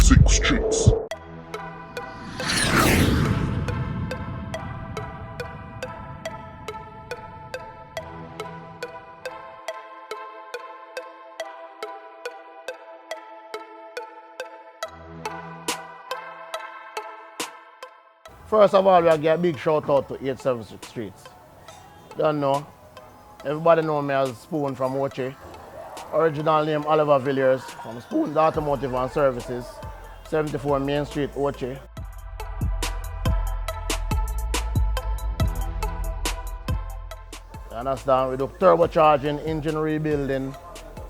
Sick streets. First of all, we give a big shout out to 87 Streets. Don't know. Everybody know me as Spoon from Ochi. Original name Oliver Villiers from Spoon's Automotive and Services, 74 Main Street, Ochi. You understand? We do turbocharging, engine rebuilding,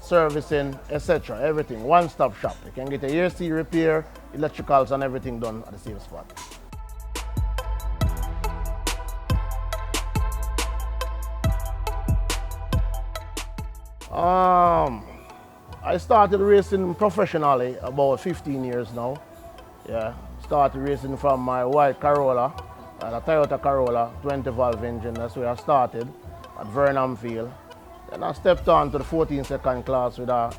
servicing, etc. Everything. One-stop shop. You can get a AC repair, electricals and everything done at the same spot. I started racing professionally about 15 years now. Yeah, started racing from my white Corolla, a Toyota Corolla 20 valve engine. That's where I started at Vernon Field. Then I stepped on to the 14-second class with a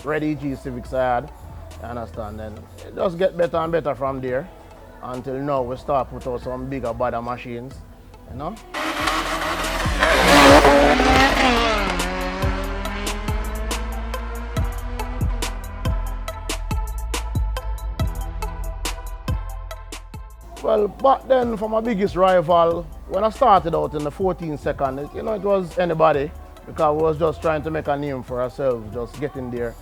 red EG Civics I had. You understand? Then it just get better and better from there until now we start put out some bigger, better machines. You know? Well, back then, for my biggest rival, when I started out in the 14-second, it was anybody, because we was just trying to make a name for ourselves, just getting there.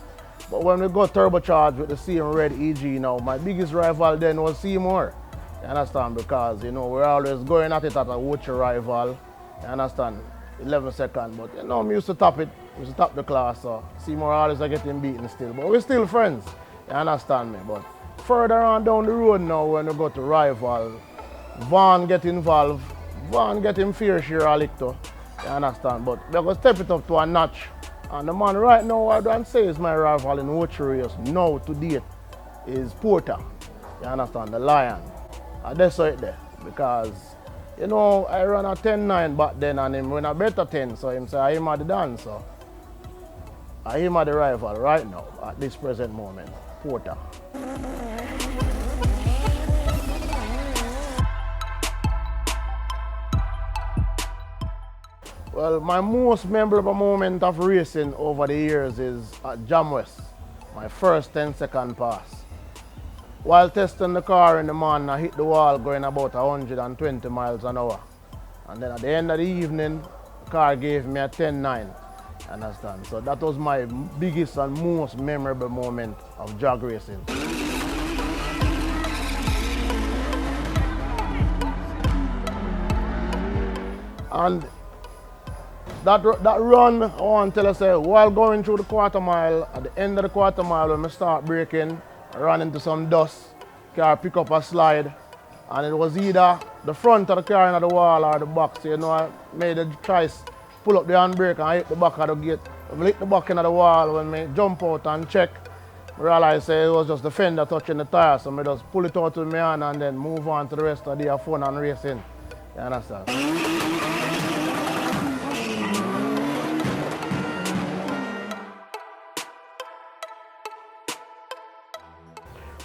But when we got turbocharged with the same red EG now, my biggest rival then was Seymour. You understand? Because, we're always going at it at a watch rival. You understand? 11 seconds. But, we used to top it. We used to top the class. So Seymour always are getting beaten still. But we're still friends. You understand me? But further on down the road now, when we go to rival, Vaughn get involved. Vaughn get him fair share of lick too. You understand? But we're going to step it up to a notch. And the man right now, I don't say is my rival in watch race now to date is Porter. You understand? The Lion. And that's right there. Because, I run a 10-9 back then and him win a better 10. So him say, I him at the dance. So I him at the rival right now at this present moment. Porter. Well, my most memorable moment of racing over the years is at Jamwest, my first 10-second pass. While testing the car in the morning, I hit the wall going about 120 miles an hour. And then at the end of the evening, the car gave me a 10-9. Understand? So that was my biggest and most memorable moment of drag racing. And that run, I want to tell you, while going through the quarter mile, at the end of the quarter mile, when I start braking, I ran into some dust, car pick up a slide, and it was either the front of the car into the wall or the back. So, I made the choice, pull up the handbrake and hit the back of the gate. When I hit the back into the wall, when I jump out and check, I realized it was just the fender touching the tire, so I just pull it out with my hand and then move on to the rest of the fun and racing. You understand?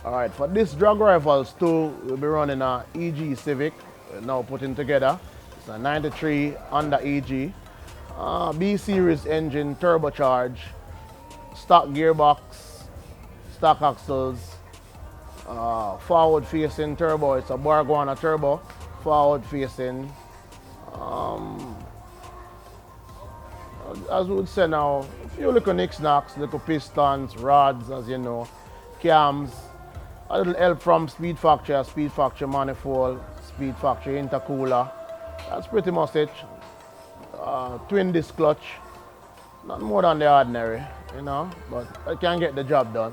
Alright, for this drag rivals too, we'll be running a EG Civic, now putting together. It's a 93 Honda EG, B series engine, turbocharged, stock gearbox, stock axles, forward facing turbo. It's a Barguana turbo, forward facing. As we would say now, a few little knickknacks, little pistons, rods, as you know, cams. A little help from Speed Factory manifold, Speed Factory intercooler. That's pretty much it. Twin disc clutch. Not more than the ordinary, but I can get the job done.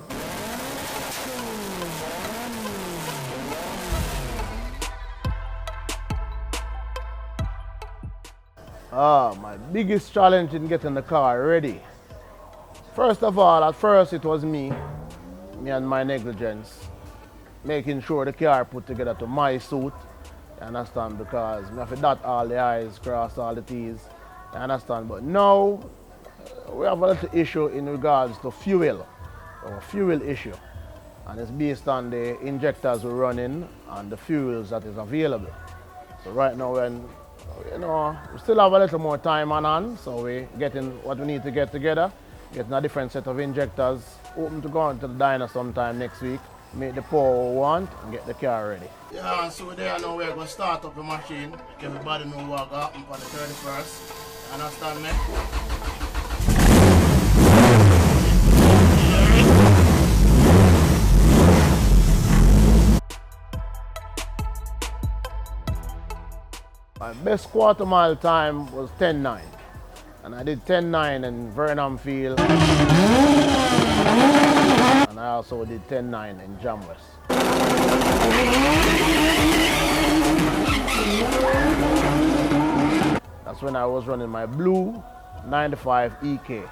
My biggest challenge in getting the car ready. First of all, at first it was me and my negligence. Making sure the car put together to my suit, you understand, because I have to dot all the I's, cross all the T's, you understand. But now, we have a little issue in regards to fuel, or fuel issue. and it's based on the injectors we're running and the fuels that is available. So right now, we still have a little more time on hand, so we're getting what we need to get together, getting a different set of injectors, hoping to go into the diner sometime next week, make the power we want, and get the car ready. Yeah, so there now we're going to start up the machine. Everybody know what got happen on the 31st. Understand me? My best quarter mile time was 10:09, and I did 10:09 in Vernon Field, and I also did 10:09 in Jamwest. That's when I was running my blue 95 EK. You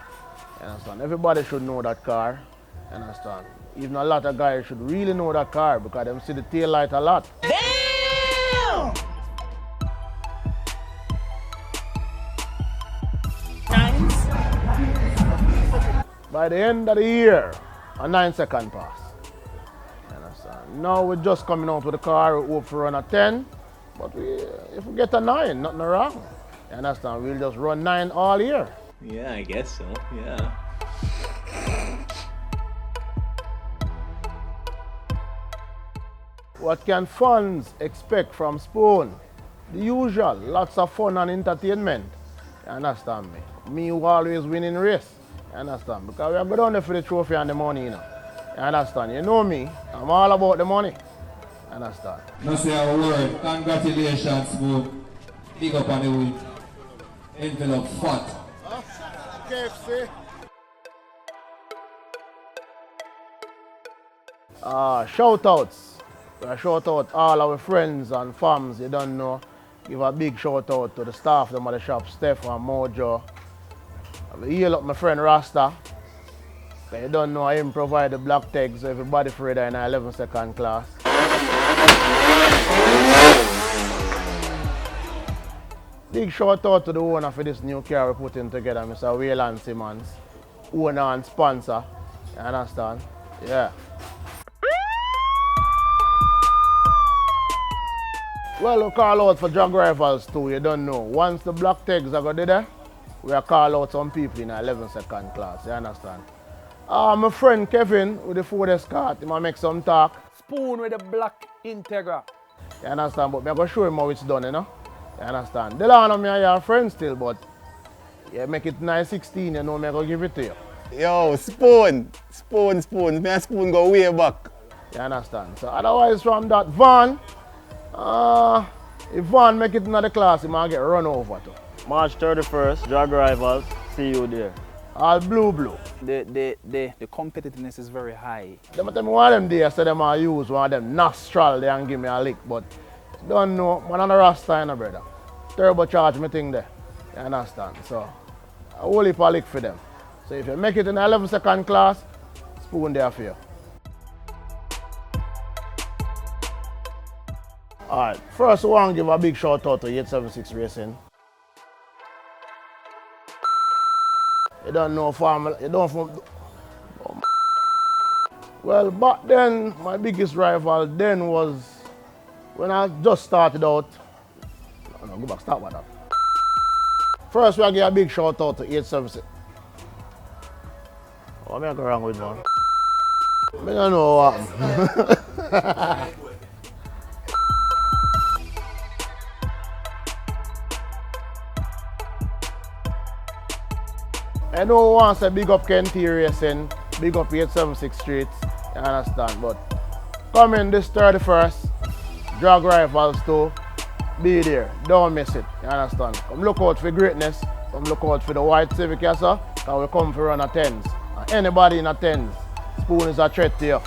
understand? Everybody should know that car. You understand? Even a lot of guys should really know that car because they see the tail light a lot. Damn! By the end of the year, a 9-second pass. You understand? Now we're just coming out with the car, we hope to run a 10, but if we get a 9, nothing wrong. You understand? We'll just run 9 all year. Yeah, I guess so, yeah. What can fans expect from Spoon? The usual, lots of fun and entertainment. You understand me? Me who always winning race. You understand? Because we are going down there for the trophy and the money, you know. You understand? You know me, I'm all about the money. You understand? No say a word. Congratulations, Spoon. Big up on the win. Envelope fat. KFC. Shoutouts. I shout out all our friends and fams, you don't know. Give a big shout out to the staff them at the shop, Steph and Mojo. I heal up my friend Rasta. You don't know him provide the black tags, so everybody free there in 11-second class. Big shout out to the owner for this new car we're putting together, Mr. Wayland Simmons. Owner and sponsor. You understand? Yeah. Well, we call out for drug rivals too, you don't know. Once the black tags are going there, we'll call out some people in 11-second class, you understand? My friend Kevin with the Ford Escort, he might make some talk. Spoon with the black Integra. You understand? But I'm going to show him how it's done, you know? You understand? Delano and me are your friends still, but you make it 9-16, you know, I'm going to give it to you. Yo, Spoon. Me and Spoon go way back. You understand? So otherwise from that, Van, if Van make it in the class, he might get run over too. March 31st, drag rivals, see you there. All blue. The competitiveness is very high. They tell me one of them days, so them I use one of them nostril there and give me a lick, but don't know, man on the Rasta, you know, brother. Turbocharge me thing there, you understand? So, a whole heap of lick for them. So if you make it in 11-second class, Spoon there for you. Alright, first I want to give a big shout out to 876 Racing. You don't know family, you don't from... Well, back then, my biggest rival then was when I just started out. No, go back, start with that. First, we give a big shout out to 876. What am I going wrong with, man? I don't know what happened. I know who wants to big up Kenty Racing, big up 876 Streets, you understand, but coming this 31st, drag rivals too, be there, don't miss it, you understand. Come look out for greatness, come look out for the white Civic, yes sir, and we come for run a 10s. And anybody in a 10s, Spoon is a threat to you.